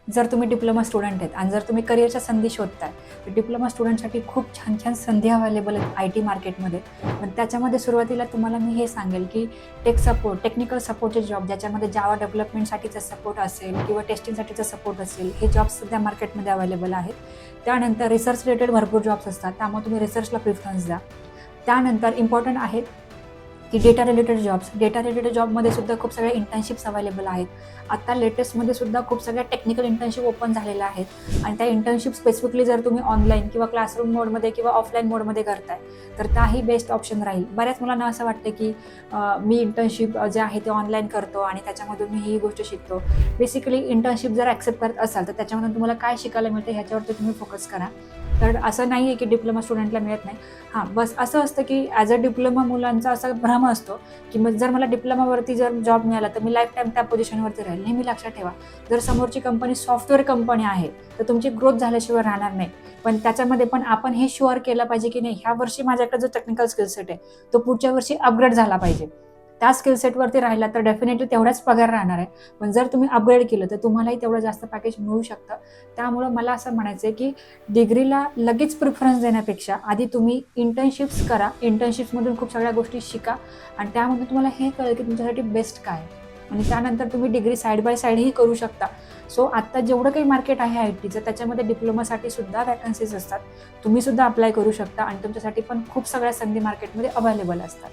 जर तुम्ही diploma student आहेत आणि जर तुम्ही करिअरच्या संधी शोधताय तर डिप्लोमा स्टुडंटसाठी खूप छान छान संधी अवेलेबल आहेत आय टी मार्केटमध्ये. पण त्याच्यामध्ये सुरुवातीला तुम्हाला मी हे सांगेल की टेक्निकल सपोर्टचे जॉब, ज्याच्यामध्ये जावा डेव्हलपमेंटसाठीचा सपोर्ट असेल किंवा टेस्टिंगसाठीचा सपोर्ट असेल, हे जॉब्स सध्या मार्केटमध्ये अवेलेबल आहेत. त्यानंतर रिसर्च रिलेटेड भरपूर जॉब्स असतात, त्यामुळे तुम्ही रिसर्चला प्रिफरन्स द्या. त्यानंतर इम्पॉर्टंट आहेत की डेटा रिलेटेड जॉबमध्ये सुद्धा खूप सगळ्या इंटर्नशिप्स अवेलेबल आहेत. आता लेटेस्टमध्ये सुद्धा खूप सगळ्या टेक्निकल इंटर्नशिप ओपन झालेल्या आहेत आणि त्या इंटर्नशिप स्पेसिफिकली जर तुम्ही ऑनलाईन किंवा क्लासरूम मोडमध्ये किंवा ऑफलाईन मोडमध्ये करताय तर त्याही बेस्ट ऑप्शन राहील. बऱ्याच मुलांना असं वाटतं की मी इंटर्नशिप जे आहे ते ऑनलाईन करतो आणि त्याच्यामधून मी ही गोष्ट शिकतो. बेसिकली इंटर्नशिप जर ॲक्सेप्ट करत असाल तर त्याच्यामधून तुम्हाला काय शिकायला मिळतं ह्याच्यावरती तुम्ही फोकस करा. तर असं नाही आहे की डिप्लोमा स्टुडंटला मिळत नाही. बस असं असतं की ॲज अ डिप्लोमा मुलांचा असा भ्रम असतो की मग जर मला डिप्लोमावरती जर जॉब मिळाला तर मी लाईफ टाईम त्या पोझिशनवरती राहील. नेहमी लक्षात ठेवा, जर समोरची कंपनी सॉफ्टवेअर कंपनी आहे तर तुमची ग्रोथ झाल्याशिवाय राहणार नाही. पण त्याच्यामध्ये पण आपण हे शुअर केलं पाहिजे की नाही, ह्या वर्षी माझ्याकडे जो टेक्निकल स्किलसेट आहे तो पुढच्या वर्षी अपग्रेड झाला पाहिजे. त्या स्किलसेटवरती राहिला तर डेफिनेटली तेवढाच पगार राहणार आहे. पण जर तुम्ही अपग्रेड केलं तर तुम्हालाही तेवढं जास्त पॅकेज मिळू शकतं. त्यामुळं मला असं म्हणायचं आहे की डिग्रीला लगेच प्रिफरन्स देण्यापेक्षा आधी तुम्ही इंटर्नशिप्स करा. इंटर्नशिप्समधून खूप सगळ्या गोष्टी शिका आणि त्यामधून तुम्हाला हे कळेल की तुमच्यासाठी बेस्ट काय आहे. आणि त्यानंतर तुम्ही डिग्री साईड बाय साईडही करू शकता. सो आत्ता जेवढं काही मार्केट आहे आय टीचं त्याच्यामध्ये डिप्लोमासाठी सुद्धा वॅकन्सीज असतात. तुम्ही सुद्धा अप्लाय करू शकता आणि तुमच्यासाठी पण खूप सगळ्या संधी मार्केटमध्ये अवेलेबल असतात.